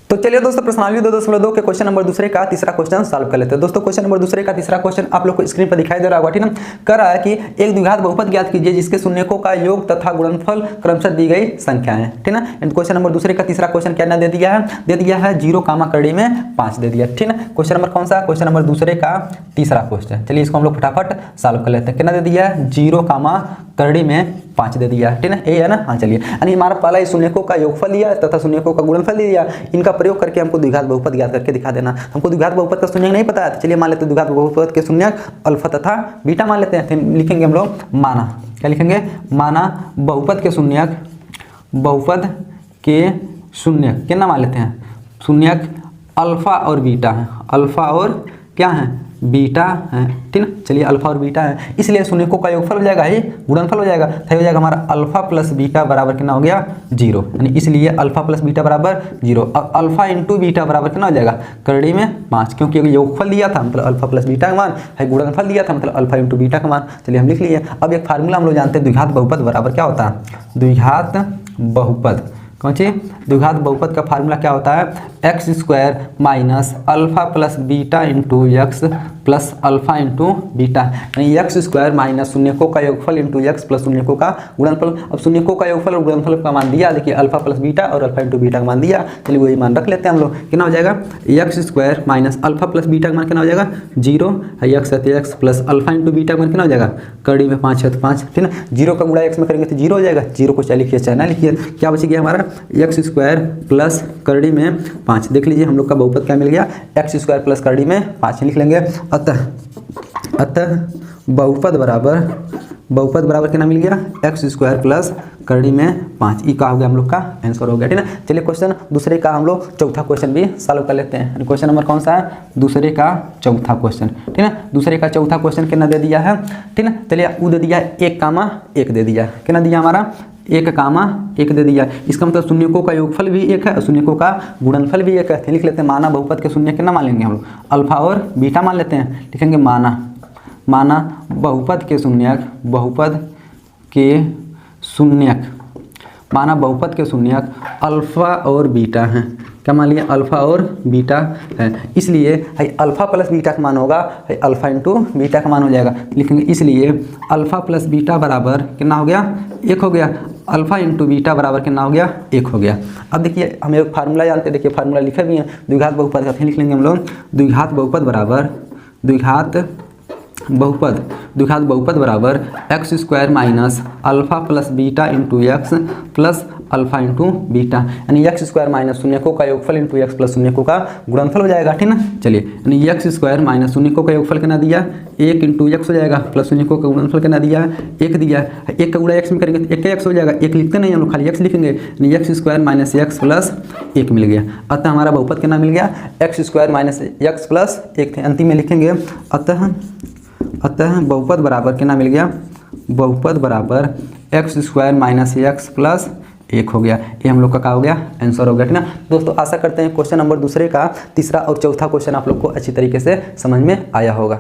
तो चलिए दोस्तों प्रश्नावली 2.2 के क्वेश्चन नंबर दूसरे का तीसरा क्वेश्चन सॉल्व कर लेते हैं। दोस्तों क्वेश्चन नंबर दूसरे का तीसरा क्वेश्चन आप लोग को स्क्रीन पर दिखाई दे रहा होगा, ठीक ना। कर रहा है कि एक द्विघात बहुपद ज्ञात कीजिए जिसके शून्यकों का योग तथा गुणनफल क्रमशः दी गई संख्याएं हैं, ठीक ना। क्वेश्चन नंबर दूसरे का तीसरा क्वेश्चन क्या दे दिया है 0 कामा कड़ी में 5 दे दिया, ठीक ना। क्वेश्चन नंबर कौन सा, क्वेश्चन नंबर दूसरे का तीसरा क्वेश्चन। चलिए इसको हम लोग फटाफट सॉल्व कर लेते हैं। कितना दे दिया है 0 कामा कड़ी में 5 दे दिया, ठीक ना। ये है ना, हाँ चलिए। यानी हमारा पहला शून्यकों का योगफल दिया तथा शून्यकों का गुणनफल दिया, इनका प्रयोग करके हमको द्विघात बहुपद ज्ञात करके दिखा देना। हमको द्विघात बहुपद का शून्यक नहीं पता है, तो चलिए मान लेते हैं द्विघात बहुपद के शून्यक अल्फा तथा बीटा मान लेते हैं। फिर लिखेंगे हम लोग माना, क्या लिखेंगे, माना बहुपद के शून्यक, बहुपद के शून्यक कितना मान लेते हैं, शून्यक अल्फा और बीटा है, अल्फा और क्या है, बीटा है, ठीक ना। चलिए अल्फा और बीटा है, इसलिए शून्यकों का योगफल हो जाएगा, ये गुणनफल हो जाएगा, तो हो जाएगा हमारा अल्फा प्लस बीटा बराबर कितना हो गया 0। यानी इसलिए अल्फा प्लस बीटा बराबर 0। अब अल्फा इंटू बीटा बराबर कितना हो जाएगा करड़ी में 5, क्योंकि योगफल दिया था मतलब अल्फा प्लस बीटा का मान है, गुणनफल दिया था मतलब अल्फा इंटू बीटा का मान। चलिए हम लिख लिए। अब एक फार्मूला हम लोग जानते हैं, द्विघात बहुपद बराबर क्या होता है, द्विघात बहुपद कौन सी, द्विघात बहुपद का फार्मूला क्या होता है, x² minus alpha plus beta into x plus alpha into beta. यानी x² माइनस शून्यकों का योगफल इंटू एक्स प्लस शून्यकों का गुणनफल। अब शून्यकों का योगफल और गुणनफल का मान दिया, देखिए अल्फा प्लस बीटा और अल्फा इंटू बीटा का मान दिया। चलिए वही मान रख लेते हैं हम लोग। कितना हो जाएगा x² minus alpha plus beta का मान कितना हो जाएगा 0, x plus alpha into beta का मान कितना हो जाएगा कड़ी में 5 है तो 5, ठीक ना। 0 का गुणा x में करेंगे तो 0 हो जाएगा, 0 को चाहे लिखिए चाहे ना लिखिए। क्या बच गया हमारा x² प्लस करड़ी में 5। देख लीजिए हम लोग का बहुपद क्या मिल गया, x² प्लस करड़ी में 5 लिख लेंगे। अतः बहुपद बराबर कितना मिल गया x² प्लस करड़ी में 5। ई का हो गया हम लोग का आंसर हो गया, ठीक ना। चलिए क्वेश्चन दूसरे का हम लोग चौथा क्वेश्चन भी सॉल्व कर लेते हैं। क्वेश्चन नंबर कौन सा है, दूसरे का चौथा क्वेश्चन, ठीक ना। दूसरे का चौथा क्वेश्चन कितना दे दिया है, ठीक ना। चलिए वो दे दिया 1 कामा 1 दे दिया, कितना दिया हमारा 1 कामा 1 दे दिया। इसका मतलब शून्यकों का योगफल भी 1 है और शून्यकों का गुणनफल भी 1 है। लिख लेते हैं माना बहुपद के शून्य कितना मान लेंगे हम लोग, अल्फा और बीटा मान लेते हैं। लिखेंगे माना बहुपद के शून्यक, बहुपद के शून्यक, माना बहुपद के शून्यक अल्फा और बीटा हैं। क्या मान लिया, अल्फा और बीटा है, इसलिए अल्फा प्लस बीटा का मान होगा अल्फा इंटू बीटा का मान हो जाएगा। लिखेंगे इसलिए अल्फा प्लस बीटा बराबर कितना हो गया 1 हो गया, अल्फा इंटू बीटा बराबर कितना हो गया 1 हो गया। अब देखिए हम एक फार्मूला जानते हैं, देखिए फार्मूला लिखे भी है द्विघात बहुपद का, फिर लिख लेंगे हम लोग द्विघात बहुपद बराबर x² minus alpha plus beta into x plus alpha into beta. यानी x² माइनस शून्यकों का योगफल इंटू एक्स प्लस शून्यकों का गुणनफल हो जाएगा, ठीक ना। चलिए यानी x² माइनस शून्यकों का योगफल कितना दिया 1 इंटू एक्स हो जाएगा प्लस शून्यकों का गुणनफल कितना दिया 1 दिया। 1 का गुणा x में करेंगे तो 1 हो जाएगा, 1 लिखते नहीं हम लोग खाली x लिखेंगे। यानी x² माइनस एक्स प्लस 1 मिल गया। अतः हमारा बहुपद कितना मिल गया x² माइनस एक्स प्लस 1 थे, अंतिम में लिखेंगे अतः बहुपद बराबर कितना मिल गया, बहुपद बराबर x² माइनस एक्स प्लस 1 हो गया। ये हम लोग का क्या हो गया आंसर हो गया, ठीक ना। दोस्तों आशा करते हैं क्वेश्चन नंबर दूसरे का तीसरा और चौथा क्वेश्चन आप लोग को अच्छी तरीके से समझ में आया होगा।